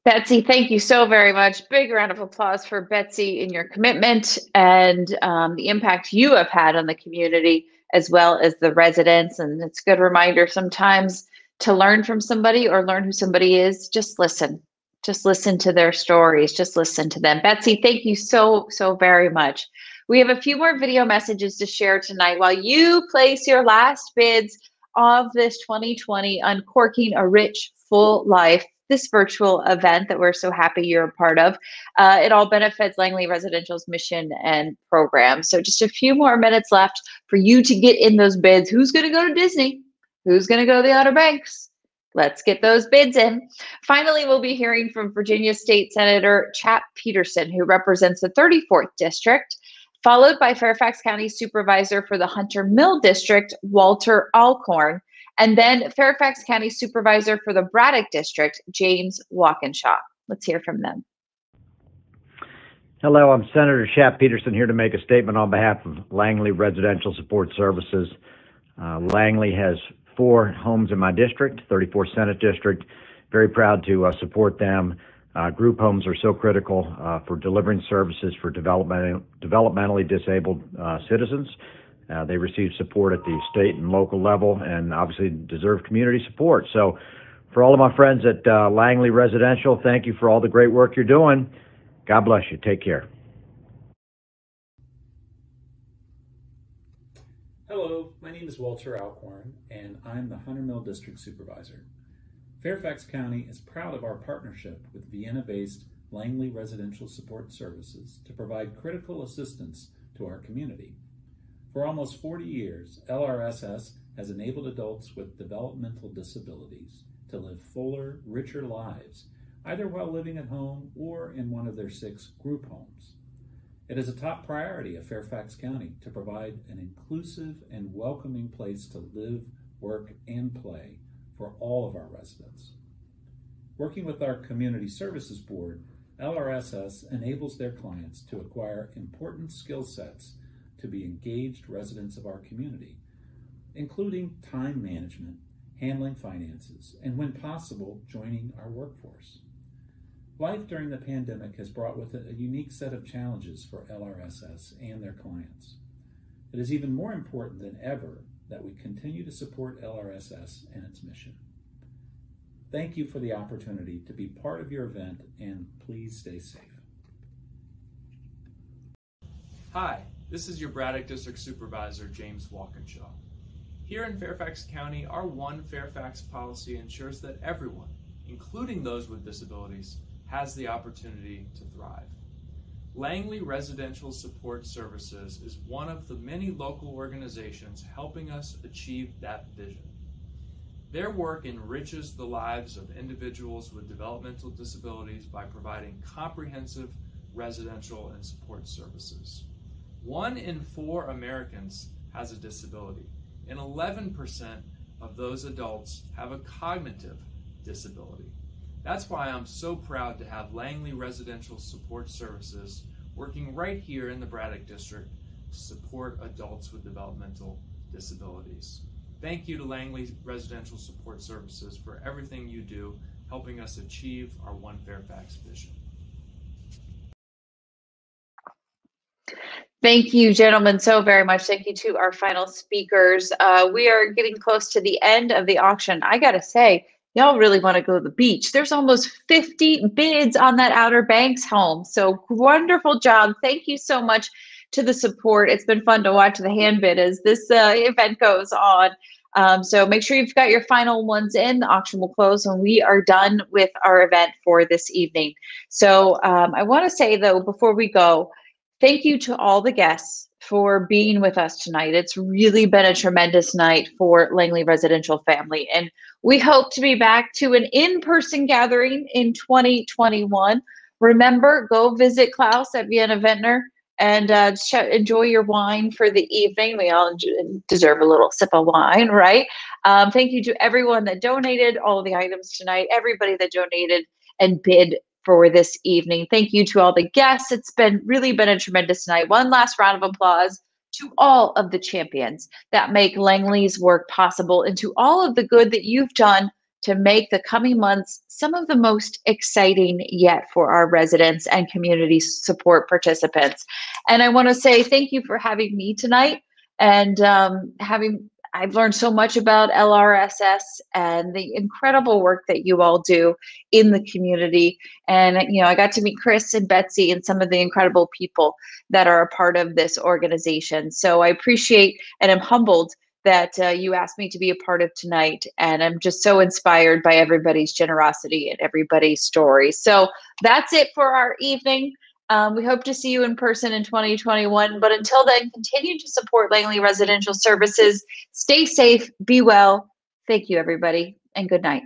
Betsy, thank you so very much. Big round of applause for Betsy in your commitment and the impact you have had on the community as well as the residents. And it's a good reminder sometimes to learn from somebody or learn who somebody is. Just listen. Just listen to their stories. Just listen to them. Betsy, thank you so, so very much. We have a few more video messages to share tonight while you place your last bids of this 2020 Uncorking a Rich, Full Life, this virtual event that we're so happy you're a part of. It all benefits Langley Residential's mission and program. So just a few more minutes left for you to get in those bids. Who's going to go to Disney? Who's going to go to the Outer Banks? Let's get those bids in. Finally, we'll be hearing from Virginia State Senator Chap Peterson, who represents the 34th District, followed by Fairfax County Supervisor for the Hunter Mill District, Walter Alcorn, and then Fairfax County Supervisor for the Braddock District, James Walkinshaw. Let's hear from them. Hello, I'm Senator Chap Peterson here to make a statement on behalf of Langley Residential Support Services. Langley has 4 homes in my district, 34th Senate District. Very proud to support them. Group homes are so critical for delivering services for developmentally disabled citizens. They receive support at the state and local level and obviously deserve community support. So for all of my friends at Langley Residential, thank you for all the great work you're doing. God bless you. Take care. Hello, my name is Walter Alcorn, and I'm the Hunter Mill District Supervisor. Fairfax County is proud of our partnership with Vienna-based Langley Residential Support Services to provide critical assistance to our community. For almost 40 years, LRSS has enabled adults with developmental disabilities to live fuller, richer lives, either while living at home or in one of their 6 group homes. It is a top priority of Fairfax County to provide an inclusive and welcoming place to live, work, and play for all of our residents. Working with our Community Services Board, LRSS enables their clients to acquire important skill sets to be engaged residents of our community, including time management, handling finances, and when possible, joining our workforce. Life during the pandemic has brought with it a unique set of challenges for LRSS and their clients. It is even more important than ever that we continue to support LRSS and its mission. Thank you for the opportunity to be part of your event, and please stay safe. Hi, this is your Braddock District Supervisor, James Walkinshaw. Here in Fairfax County, our One Fairfax policy ensures that everyone, including those with disabilities, has the opportunity to thrive. Langley Residential Support Services is one of the many local organizations helping us achieve that vision. Their work enriches the lives of individuals with developmental disabilities by providing comprehensive residential and support services. 1 in 4 Americans has a disability, and 11% of those adults have a cognitive disability. That's why I'm so proud to have Langley Residential Support Services working right here in the Braddock District to support adults with developmental disabilities. Thank you to Langley Residential Support Services for everything you do, helping us achieve our One Fairfax vision. Thank you, gentlemen, so very much. Thank you to our final speakers. We are getting close to the end of the auction. I gotta say, y'all really want to go to the beach. There's almost 50 bids on that Outer Banks home. So wonderful job. Thank you so much to the support. It's been fun to watch the hand bid as this event goes on. So make sure you've got your final ones in. The auction will close when we are done with our event for this evening. So I want to say, though, before we go, thank you to all the guests for being with us tonight. It's really been a tremendous night for Langley Residential Family, and we hope to be back to an in-person gathering in 2021. Remember, go visit Klaus at Vienna Ventnor and enjoy your wine for the evening. We all deserve a little sip of wine, right? Thank you to everyone that donated all of the items tonight, everybody that donated and bid for this evening. Thank you to all the guests. It's really been a tremendous night. One last round of applause to all of the champions that make Langley's work possible, and to all of the good that you've done to make the coming months some of the most exciting yet for our residents and community support participants. And I want to say thank you for having me tonight, and I've learned so much about LRSS and the incredible work that you all do in the community. And, I got to meet Chris and Betsy and some of the incredible people that are a part of this organization. So I appreciate and am humbled that you asked me to be a part of tonight. And I'm just so inspired by everybody's generosity and everybody's story. So that's it for our evening. We hope to see you in person in 2021. But until then, continue to support Langley Residential Services. Stay safe, be well. Thank you, everybody, and good night.